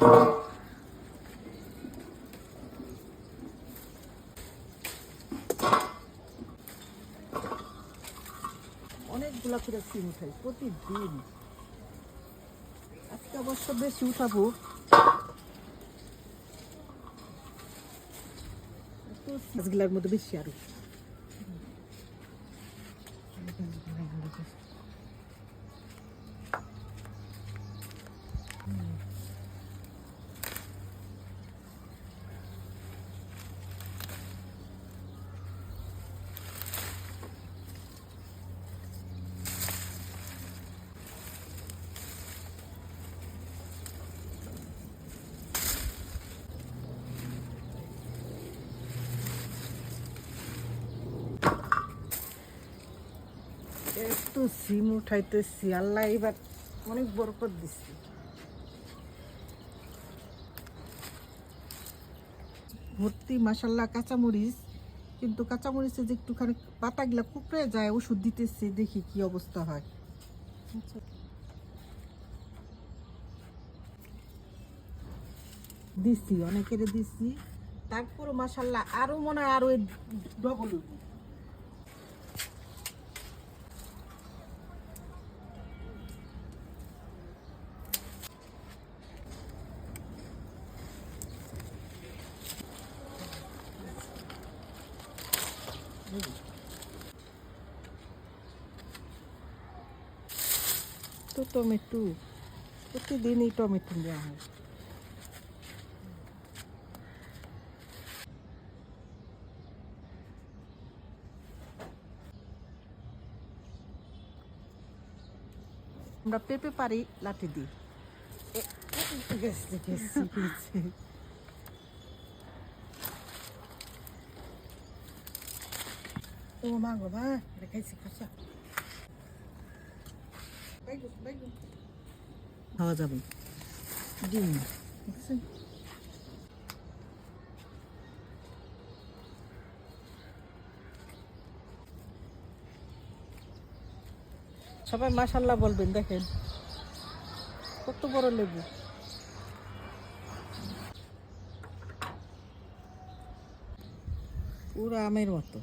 অনেকগুলা করে সিম উঠাই প্রতিদিন। আজকে অবশ্য বেশি উঠাবো, গাছগুলার মধ্যে বেশি আরো। একটু সিম উঠাইতেছি, আল্লাহ এবার অনেক বরকত দিচ্ছি। ভর্তি মাশাল্লাহ কাঁচামরিচ, কিন্তু কাঁচামরিচে যে একটুখানি পাতাগুলা কুকড়ে যায়, ওষুধ দিতেছে, দেখি কি অবস্থা হয়। দিচ্ছি, অনেকের দিচ্ছি, তারপরও মাশাল্লাহ আরো মনে হয় আরো ডবল। তো টমেটো প্রতিদিনই টমেটো দেওয়া হয়। আমরা পেঁপে পারি লাঠি দিই। ও মা গো মা, দেখাইছি খসা খাওয়া যাবে ডিম। সবাই মাশাল্লাহ বলবেন, দেখেন কত বড় লেবু। পুরো আমের মতো।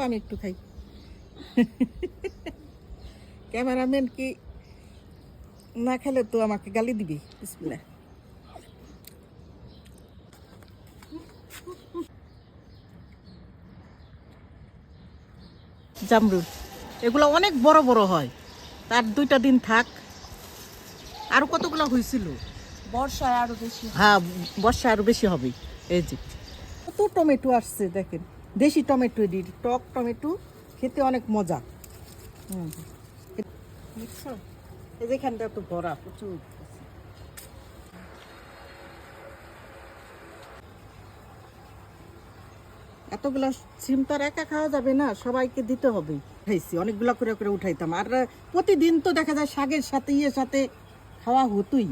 আমি একটু খাই। ক্যামেরাম্যান কি না খেলে তো আমাকে গালি দিবি। বিসমিল্লাহ। জামরুল এগুলো অনেক বড় বড় হয়, তার 2টা দিন থাক। আরো কতগুলো হয়েছিল, বর্ষায় আরো বেশি। হ্যাঁ বর্ষা আরো বেশি হবে। এই যে কত টমেটো আসছে দেখেন, দেশি টমেটো, টক টমেটো, খেতে অনেক মজা। বুঝছো, এই যেখানটা তো ভরা প্রচুর। এতগুলা সিম তো আর একা খাওয়া যাবে না, সবাইকে দিতে হবে। খাইছি অনেকগুলা করে করে উঠাইতাম, আর প্রতিদিন তো দেখা যায় শাকের সাথে সাথে খাওয়া হতোই।